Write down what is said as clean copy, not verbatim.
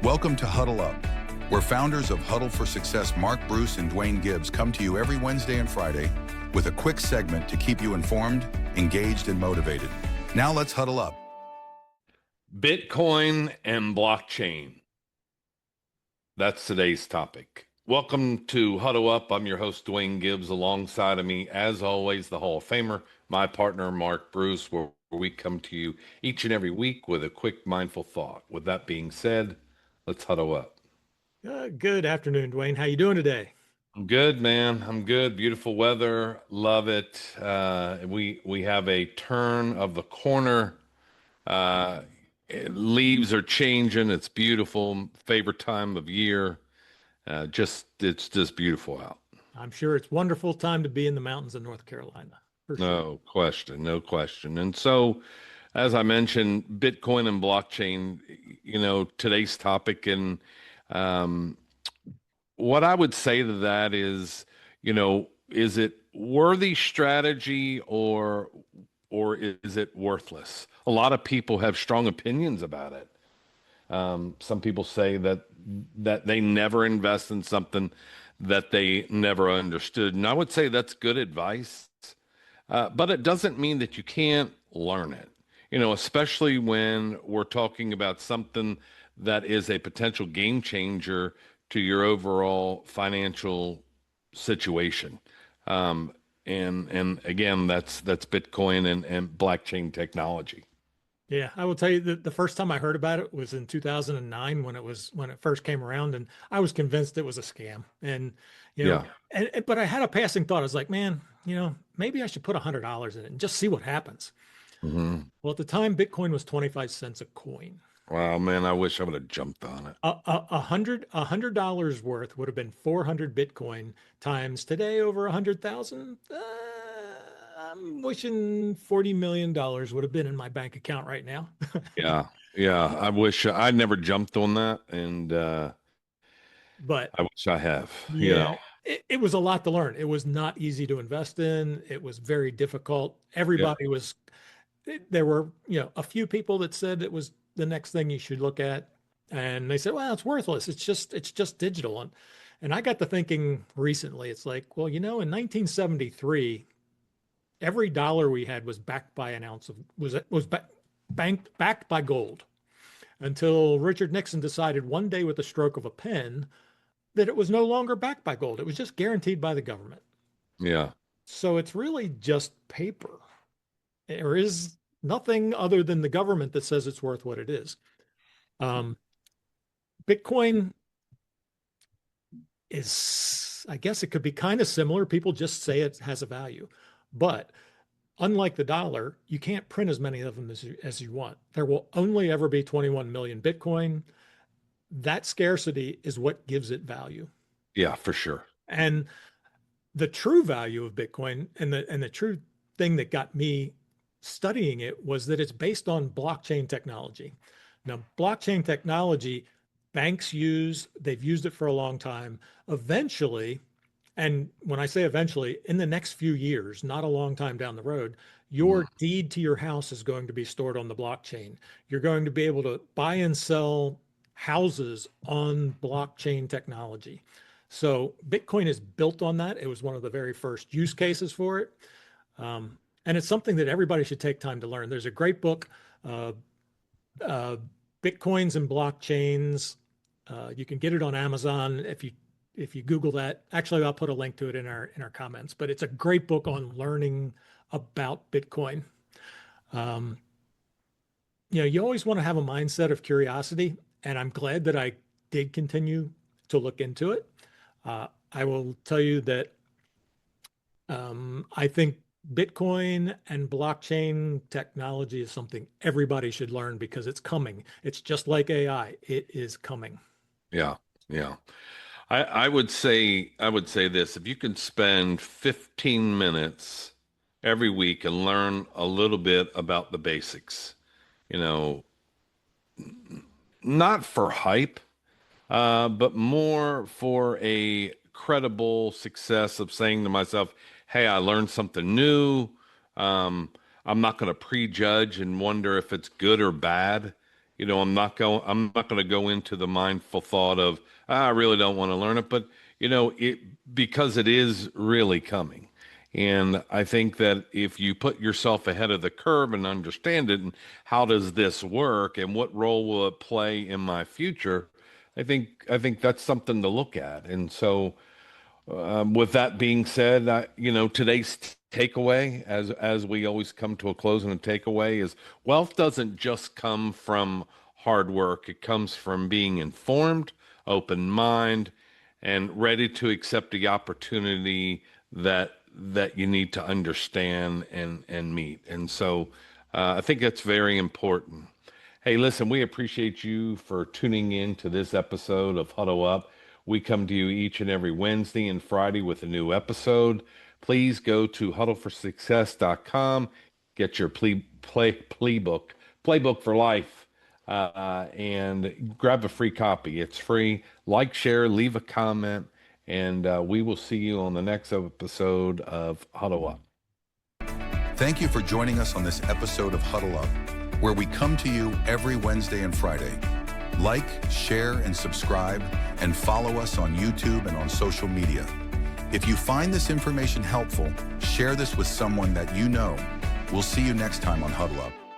Welcome to Huddle Up, where founders of Huddle for Success, Mark, Bruce, and Duane Gibbs, come to you every Wednesday and Friday with a quick segment to keep you informed, engaged, and motivated. Now let's huddle up. Bitcoin and blockchain. That's today's topic. Welcome to Huddle Up. I'm your host, Duane Gibbs. Alongside of me, as always, the Hall of Famer, my partner, Mark Bruce, where we come to you each and every week with a quick mindful thought. With that being said, let's huddle up. Good afternoon, Duane. How you doing today? I'm good, man. I'm good. Beautiful weather. Love it. We have a turn of the corner. Leaves are changing. It's beautiful. Favorite time of year. It's just beautiful out. I'm sure it's a wonderful time to be in the mountains of North Carolina. For sure. No question. No question. And so, as I mentioned, Bitcoin and blockchain, today's topic. And what I would say to that is, is it worthy strategy or is it worthless? A lot of people have strong opinions about it. Some people say that they never invest in something that they never understood. And I would say that's good advice, but it doesn't mean that you can't learn it, especially when we're talking about something that is a potential game changer to your overall financial situation. And again, that's Bitcoin and blockchain technology. Yeah, I will tell you that the first time I heard about it was in 2009 when it first came around, and I was convinced it was a scam. And but I had a passing thought. I was like, man, maybe I should put $100 in it and just see what happens. Mm-hmm. Well, at the time, Bitcoin was 25 cents a coin. Wow, man, I wish I would have jumped on it. $100 worth would have been 400 Bitcoin times today over 100,000. I'm wishing $40 million would have been in my bank account right now. Yeah. I wish I'd never jumped on that, and but I wish I have. It was a lot to learn. It was not easy to invest in. It was very difficult. Everybody was. There were a few people that said it was the next thing you should look at, and they said, well, it's worthless. It's just digital. And I got to thinking recently, it's like, well, in 1973, every dollar we had was backed by an ounce of backed by gold, until Richard Nixon decided one day with the stroke of a pen that it was no longer backed by gold. It was just guaranteed by the government. Yeah. So it's really just paper. There is nothing other than the government that says it's worth what it is. Bitcoin is, I guess it could be kind of similar. People just say it has a value. But unlike the dollar, you can't print as many of them as you want. There will only ever be 21 million Bitcoin. That scarcity is what gives it value. Yeah, for sure. And the true value of Bitcoin and the true thing that got me studying it was that it's based on blockchain technology. Now, blockchain technology, banks they've used it for a long time. Eventually, and when I say eventually, in the next few years, not a long time down the road, your deed to your house is going to be stored on the blockchain. You're going to be able to buy and sell houses on blockchain technology. So Bitcoin is built on that. It was one of the very first use cases for it. And it's something that everybody should take time to learn. There's a great book, Bitcoins and Blockchains. You can get it on Amazon if you Google that. Actually, I'll put a link to it in our comments. But it's a great book on learning about Bitcoin. You always want to have a mindset of curiosity, and I'm glad that I did continue to look into it. I will tell you that I think Bitcoin and blockchain technology is something everybody should learn because it's coming. It's just like AI. It is coming. Yeah. I would say this: if you can spend 15 minutes every week and learn a little bit about the basics, not for hype, but more for a credible success of saying to myself, hey, I learned something new. I'm not going to prejudge and wonder if it's good or bad. I'm not going to go into the mindful thought of, I really don't want to learn it, but because it is really coming. And I think that if you put yourself ahead of the curve and understand it, and how does this work and what role will it play in my future, I think that's something to look at. And so, with that being said, today's takeaway, as we always come to a close, and a takeaway is wealth doesn't just come from hard work. It comes from being informed, open mind, and ready to accept the opportunity that you need to understand and meet. And so, I think that's very important. Hey, listen, we appreciate you for tuning in to this episode of Huddle Up. We come to you each and every Wednesday and Friday with a new episode. Please go to huddleforsuccess.com, get your playbook for life, and grab a free copy. It's free. Like, share, leave a comment, and we will see you on the next episode of Huddle Up. Thank you for joining us on this episode of Huddle Up, where we come to you every Wednesday and Friday. Like, share, and subscribe, and follow us on YouTube and on social media. If you find this information helpful, share this with someone that you know. We'll see you next time on Huddle Up.